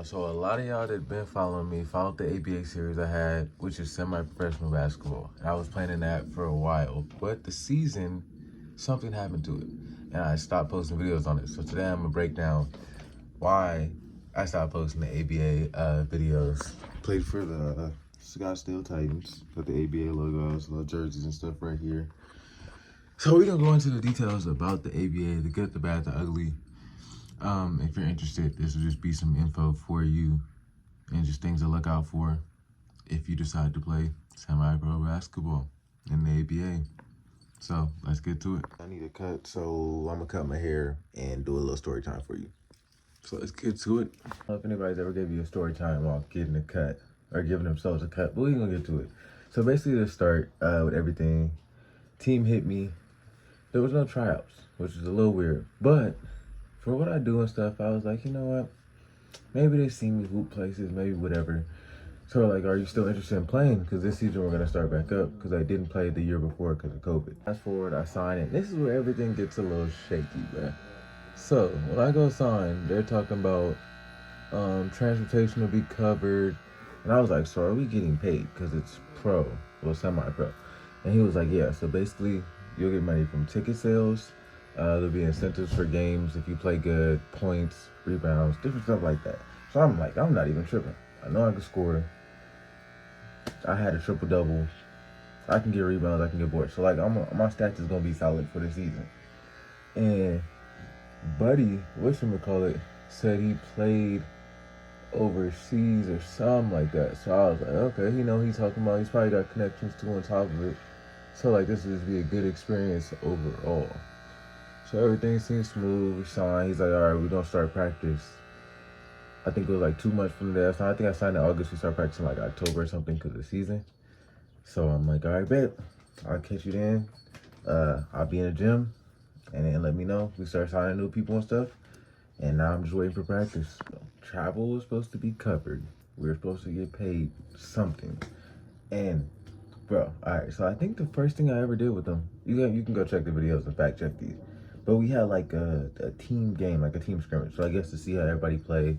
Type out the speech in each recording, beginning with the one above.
So a lot of y'all that been following me followed the ABA series I had, which is semi-professional basketball. And I was playing in that for a while, but the season, something happened to it, and I stopped posting videos on it. So today I'm gonna break down why I stopped posting the ABA videos. Played for the Scottsdale Titans, got the ABA logos, little jerseys and stuff right here. So we're gonna go into the details about the ABA, the good, the bad, the ugly. If you're interested, this will just be some info for you and just things to look out for if you decide to play semi-pro basketball in the ABA. So let's get to it. I need a cut, so I'm gonna cut my hair and do a little story time for you. So let's get to it. I don't know if anybody's ever gave you a story time while getting a cut or giving themselves a cut, but we're gonna get to it. So basically to start with everything, team hit me. There was no tryouts, which is a little weird, but for what I do and stuff, I was like, you know what? Maybe they see me hoop places, maybe whatever. So like, are you still interested in playing? Because this season we're gonna start back up because I didn't play the year before because of COVID. Fast forward, I sign it. This is where everything gets a little shaky, man. So when I go sign, they're talking about transportation will be covered. And I was like, so are we getting paid? Because it's pro, well, semi-pro. And he was like, yeah, so basically you'll get money from ticket sales. There'll be incentives for games if you play good, points, rebounds, different stuff like that. So I'm like, I'm not even tripping. I know I can score. I had a triple-double. I can get rebounds, I can get boards. So like, my stats is going to be solid for the season. And Buddy, whatchamacallit, said he played overseas or something like that. So I was like, okay, he's talking about, he's probably got connections too on top of it. So like, this would be a good experience overall. So everything seems smooth. We signed. He's like, all right, we're going to start practice. I think it was like 2 months from the day I signed. I think I signed in August. We start practicing like October or something because of the season. So I'm like, all right, bet. I'll catch you then. I'll be in the gym and then let me know. We start signing new people and stuff. And now I'm just waiting for practice. Travel was supposed to be covered. We were supposed to get paid something. And, bro, all right. So I think the first thing I ever did with them, you can go check the videos and fact check these. But we had like a team game, like a team scrimmage. So I guess to see how everybody play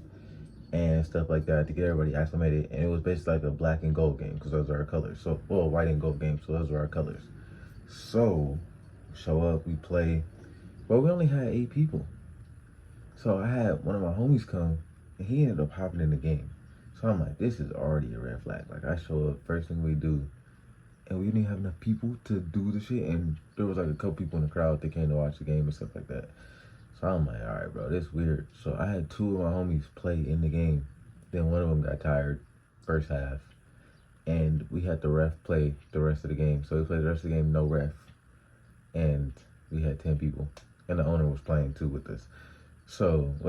and stuff like that, to get everybody acclimated. And it was basically like a black and gold game because those are our colors. So, well, white and gold game, so those are our colors. So, show up, we play. But we only had 8 people. So I had one of my homies come and he ended up hopping in the game. So I'm like, this is already a red flag. Like I show up, first thing we do, and we didn't have enough people to do the shit. And there was like a couple people in the crowd that came to watch the game and stuff like that. So I'm like, all right, bro, this is weird. So I had 2 of my homies play in the game. Then one of them got tired first half. And we had the ref play the rest of the game. So we played the rest of the game, no ref. And we had 10 people. And the owner was playing too with us. So, I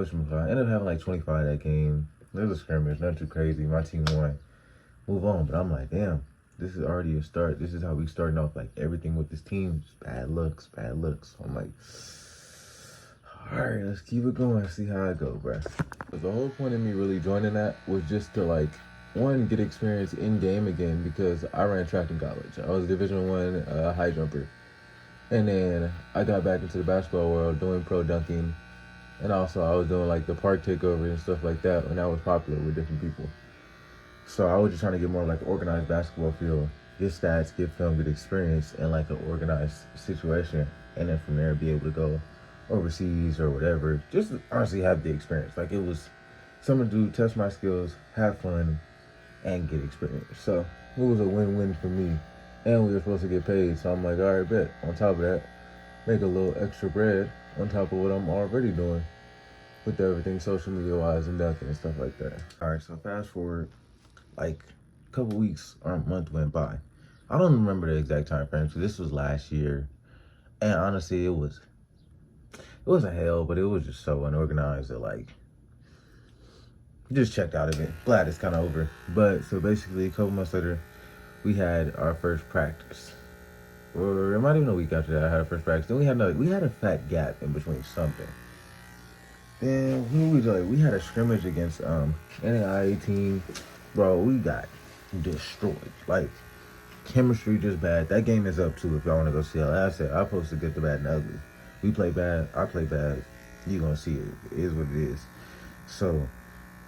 ended up having like 25 that game. There was a scrimmage, nothing too crazy. My team won. Move on. But I'm like, damn. This is already a start. This is how we starting off, like everything with this team. Just bad looks, bad looks. So I'm like, all right, let's keep it going. See how I go, bro. But the whole point of me really joining that was just to like, one, get experience in game again because I ran track in college. I was a Division I high jumper. And then I got back into the basketball world doing pro dunking. And also I was doing like the park takeover and stuff like that when that was popular with different people. So I was just trying to get more like organized basketball feel, get stats, get film, get experience in like an organized situation. And then from there be able to go overseas or whatever. Just honestly have the experience. Like it was something to do, test my skills, have fun, and get experience. So it was a win-win for me. And we were supposed to get paid. So I'm like, all right, bet. On top of that, make a little extra bread on top of what I'm already doing with everything social media wise and dunking and stuff like that. All right, so fast forward, like a couple weeks or a month went by. I don't remember the exact time frame, so this was last year. And honestly, it wasn't hell, but it was just so unorganized that like, just checked out of it. Glad it's kind of over. But so basically a couple months later, we had our first practice. Or it might even a week after that, I had our first practice. Then we had a fat gap in between something. Then we had a scrimmage against NAIA team. Bro, we got destroyed. Like, chemistry just bad. That game is up too if y'all want to go see how I said. I'm supposed to get the bad and ugly. We play bad, I play bad. You gonna see it. It is what it is. So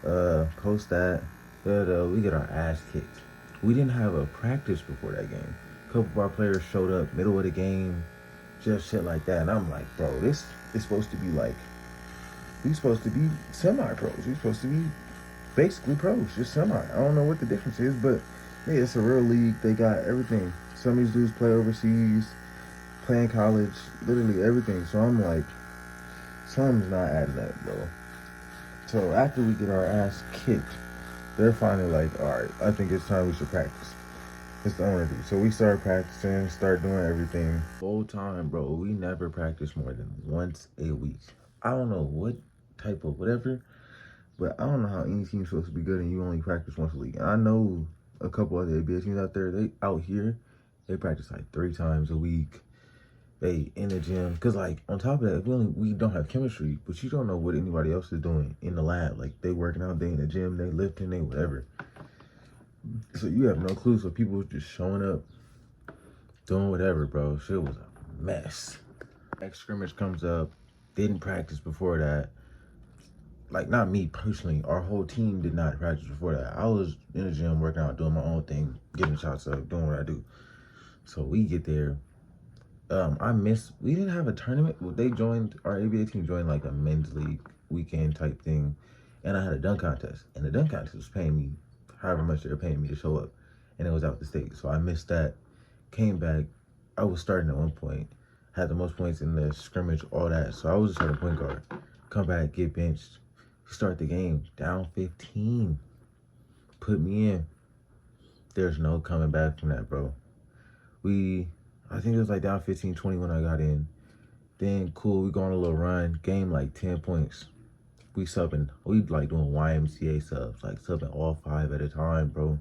Post that. We get our ass kicked. We didn't have a practice before that game. A couple of our players showed up middle of the game, just shit like that. And I'm like, bro, this is supposed to be like, we supposed to be semi-pros. We supposed to be basically pros, just semi. I don't know what the difference is, but yeah, it's a real league. They got everything. Some of these dudes play overseas, play in college, literally everything. So I'm like, something's not adding up, bro. So after we get our ass kicked, they're finally like, all right, I think it's time we should practice. It's the only thing. So we start practicing, start doing everything. Full time, bro. We never practice more than once a week. I don't know what type of whatever, but I don't know how any team's supposed to be good and you only practice once a week. And I know a couple other ABA teams out there, they out here, they practice like 3 times a week. They in the gym. Cause like on top of that, we don't have chemistry, but you don't know what anybody else is doing in the lab. Like they working out, they in the gym, they lifting, they whatever. So you have no clue. So people just showing up, doing whatever, bro. Shit was a mess. Next scrimmage comes up. Didn't practice before that. Like, not me personally. Our whole team did not practice before that. I was in the gym working out, doing my own thing, getting shots up, doing what I do. So we get there. We didn't have a tournament. Our ABA team joined like a men's league weekend type thing. And I had a dunk contest. And the dunk contest was paying me however much they were paying me to show up. And it was out the state. So I missed that. Came back. I was starting at one point. Had the most points in the scrimmage, all that. So I was just starting point guard. Come back, get benched. Start the game. Down 15. Put me in. There's no coming back from that, bro. I think it was like down 15-20 when I got in. Then, cool, we go on a little run. Game like 10 points. We like doing YMCA subs. Like subbing all 5 at a time, bro.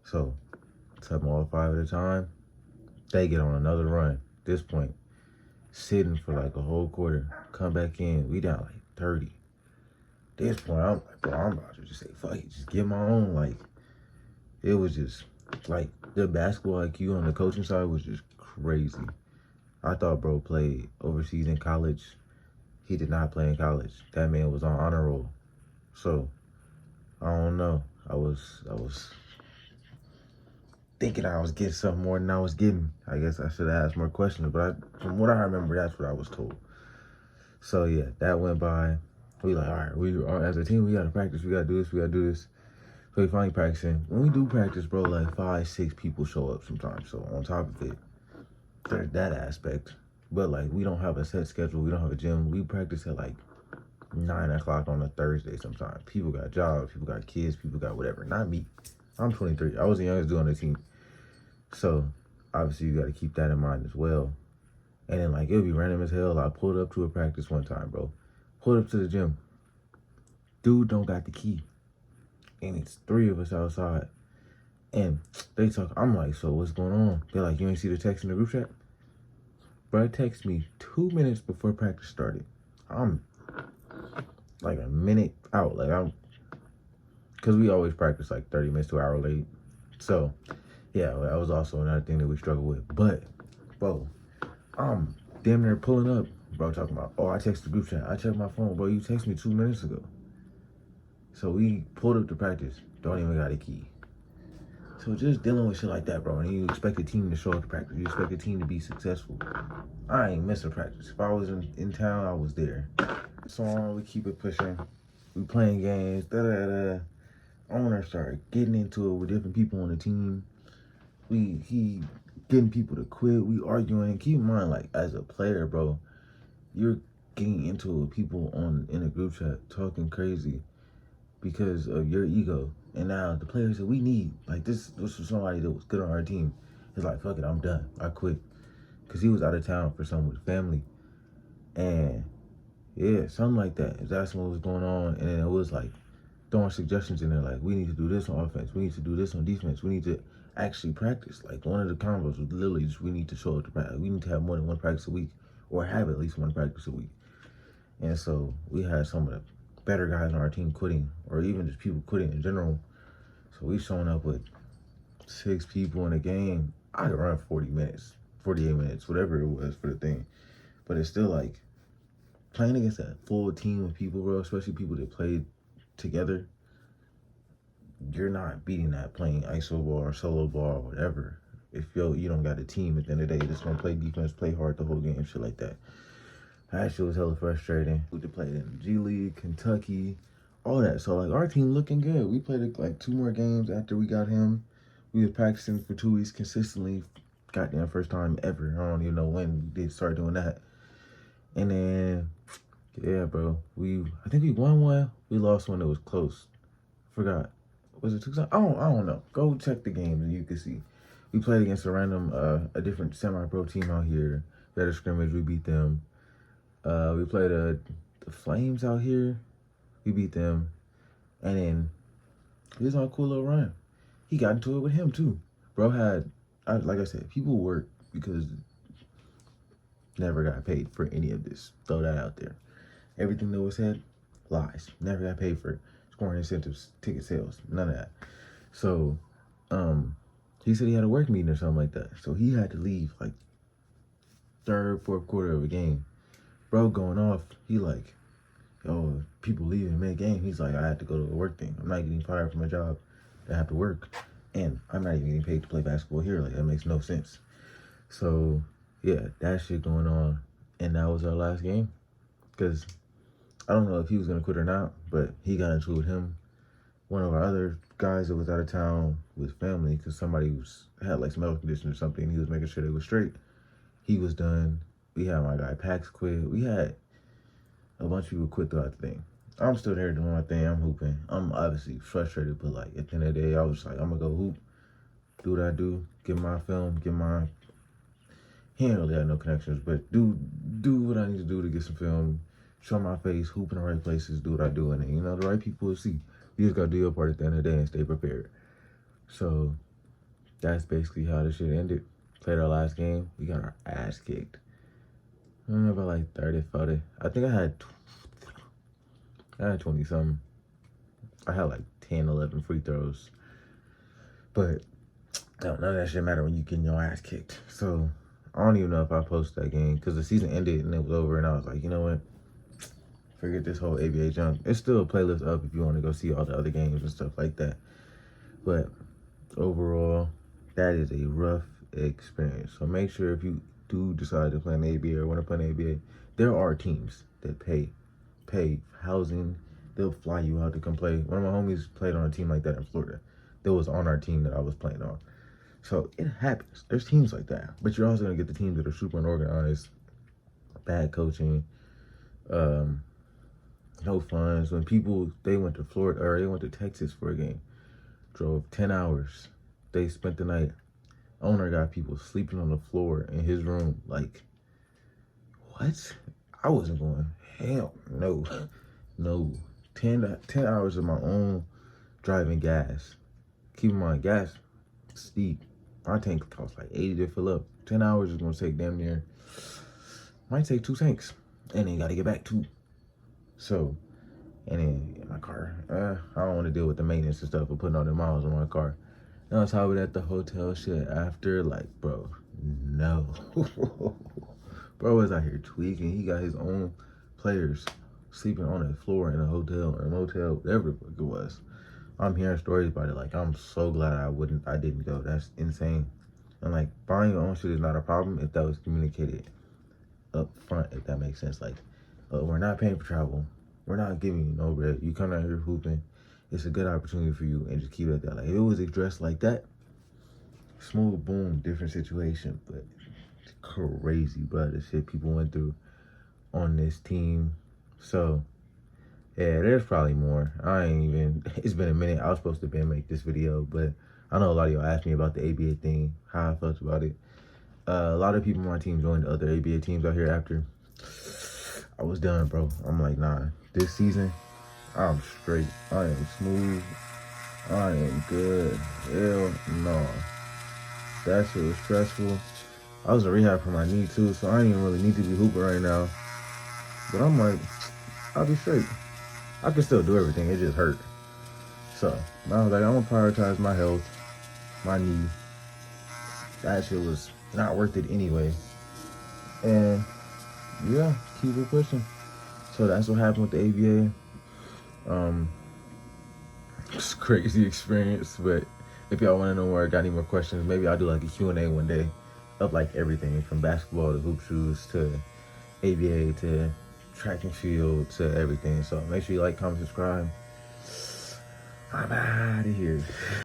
So, subbing all 5 at a time. They get on another run. This point, sitting for like a whole quarter. Come back in. We down like 30. This point, I'm like, bro, I'm about to just say, fuck it. Just get my own. Like, it was just, like, the basketball IQ on the coaching side was just crazy. I thought bro played overseas in college. He did not play in college. That man was on honor roll. So, I don't know. I was thinking I was getting something more than I was getting. I guess I should have asked more questions, but from what I remember, that's what I was told. So yeah, that went by. We like, all right, as a team, we gotta practice. We gotta do this. So we finally practicing. When we do practice, bro, like 5, 6 people show up sometimes. So on top of it, there's that aspect. But like, we don't have a set schedule. We don't have a gym. We practice at like 9 o'clock on a Thursday sometimes. People got jobs. People got kids. People got whatever. Not me. I'm 23. I was the youngest dude on the team. So obviously you got to keep that in mind as well. And then like, it'll be random as hell. I pulled up to a practice one time, bro. Pulled up to the gym. Dude don't got the key. And it's 3 of us outside. And they talk, I'm like, so what's going on? They're like, you ain't see the text in the group chat? Bro, text me 2 minutes before practice started. I'm like a minute out. Because we always practice like 30 minutes to an hour late. So, yeah, that was also another thing that we struggle with. But, bro, I'm damn near pulling up. Bro, talking about, I texted the group chat. I checked my phone. Bro, you texted me 2 minutes ago. So we pulled up to practice. Don't even got a key. So just dealing with shit like that, bro. And you expect the team to show up to practice. You expect the team to be successful. I ain't missing practice. If I was in town, I was there. So on, we keep it pushing. We playing games. Owner started getting into it with different people on the team. He getting people to quit. We arguing. Keep in mind, like, as a player, bro, you're getting into it with people in a group chat talking crazy because of your ego. And now the players that we need, like this was somebody that was good on our team. He's like, fuck it, I'm done. I quit. Because he was out of town for something with family. And yeah, something like that. Is asking what was going on. And then it was like throwing suggestions in there, like, we need to do this on offense. We need to do this on defense. We need to actually practice. Like, one of the combos was literally just, we need to show up to practice. We need to have more than one practice a week, or have at least one practice a week. And so we had some of the better guys on our team quitting, or even just people quitting in general. So we showing up with 6 people in a game. I could run 40 minutes, 48 minutes, whatever it was for the thing. But it's still like playing against a full team of people, bro, especially people that played together, you're not beating that playing ISO ball or solo ball or whatever. If you don't got a team at the end of the day that's gonna play defense, play hard the whole game, shit like that. That shit was hella frustrating. We played in the G League, Kentucky, all that. So like our team looking good. We played like 2 more games after we got him. We was practicing for 2 weeks consistently. Goddamn first time ever. I don't even know when we did start doing that. And then yeah, bro. I think we won one. We lost one that was close. Forgot. Was it 2 times? I don't know. Go check the games and you can see. We played against a different semi-pro team out here. Better scrimmage, we beat them. We played the Flames out here. We beat them. And then he was on a cool little run. He got into it with him too. Bro like I said, people work because never got paid for any of this. Throw that out there. Everything that was said, lies. Never got paid for scoring incentives, ticket sales, none of that. So, he said he had a work meeting or something like that. So he had to leave like 3rd, 4th quarter of a game. Bro going off, he like, yo, people leaving mid-game. He's like, I had to go to a work thing. I'm not getting fired from my job. I have to work. And I'm not even getting paid to play basketball here. Like, that makes no sense. So, yeah, that shit going on. And that was our last game. Because I don't know if he was going to quit or not, but he got into it with him. One of our other guys that was out of town with family because somebody had like some health condition or something. He was making sure they were straight. He was done. We had my guy Pax quit. We had a bunch of people quit throughout the thing. I'm still there doing my thing. I'm hooping. I'm obviously frustrated, but like at the end of the day, I was like, I'm gonna go hoop, do what I do, get my film, he ain't really had no connections, but do what I need to do to get some film, show my face, hoop in the right places, do what I do, and then, the right people will see. You just gotta do your part at the end of the day and stay prepared. So that's basically how this shit ended. Played our last game. We got our ass kicked. I don't know, about like 30, 40. I think I had 20 something. I had like 10, 11 free throws. But none of that shit matter when you getting your ass kicked. So I don't even know if I posted that game because the season ended and it was over and I was like, you know what? Forget this whole ABA junk. It's still a playlist up if you want to go see all the other games and stuff like that. But overall, that is a rough experience. So make sure if you do decide to play an ABA or want to play an ABA, there are teams that pay housing. They'll fly you out to come play. One of my homies played on a team like that in Florida. That was on our team that I was playing on. So it happens. There's teams like that. But you're also going to get the teams that are super unorganized, bad coaching, no funds. When people, they went to Florida, or they went to Texas for a game, drove 10 hours. They spent the night. Owner got people sleeping on the floor in his room. Like, what? I wasn't going, hell no. No. 10 hours of my own driving gas. Keep in mind, gas steep. My tank costs like 80 to fill up. 10 hours is gonna take damn near, might take 2 tanks. And then you gotta get back 2. So, and then my car, I don't want to deal with the maintenance and stuff of putting all the miles on my car. And on top of that, the hotel shit after, like, bro, no. Bro was out here tweaking. He got his own players sleeping on the floor in a hotel or a motel, whatever the fuck it was. I'm hearing stories about it. Like, I'm so glad I didn't go. That's insane. And like, buying your own shit is not a problem if that was communicated up front, if that makes sense. Like, we're not paying for travel. We're not giving you no bread. You come out here hooping. It's a good opportunity for you, and just keep it at that. Like, if it was addressed like that, smooth, boom, different situation. But it's crazy, bro, the shit people went through on this team. So, yeah, there's probably more. It's been a minute. I was supposed to make this video, but I know a lot of y'all asked me about the ABA thing, how I felt about it. A lot of people on my team joined other ABA teams out here after. I was done, bro. I'm like, nah, this season, I'm straight. I am smooth. I am good. Hell no. That shit was stressful. I was in rehab for my knee too, so I didn't even really need to be hooping right now. But I'm like, I'll be straight. I can still do everything. It just hurt. So I was like, I'm gonna prioritize my health, my knee. That shit was not worth it anyway. And yeah, keep it pushing. So that's what happened with the ABA. It's a crazy experience. But if y'all want to know more, got any more questions, maybe I'll do like a Q&A one day of like everything from basketball to hoop shoes to ABA to track and field to everything. So make sure you like, comment, subscribe. I'm out of here.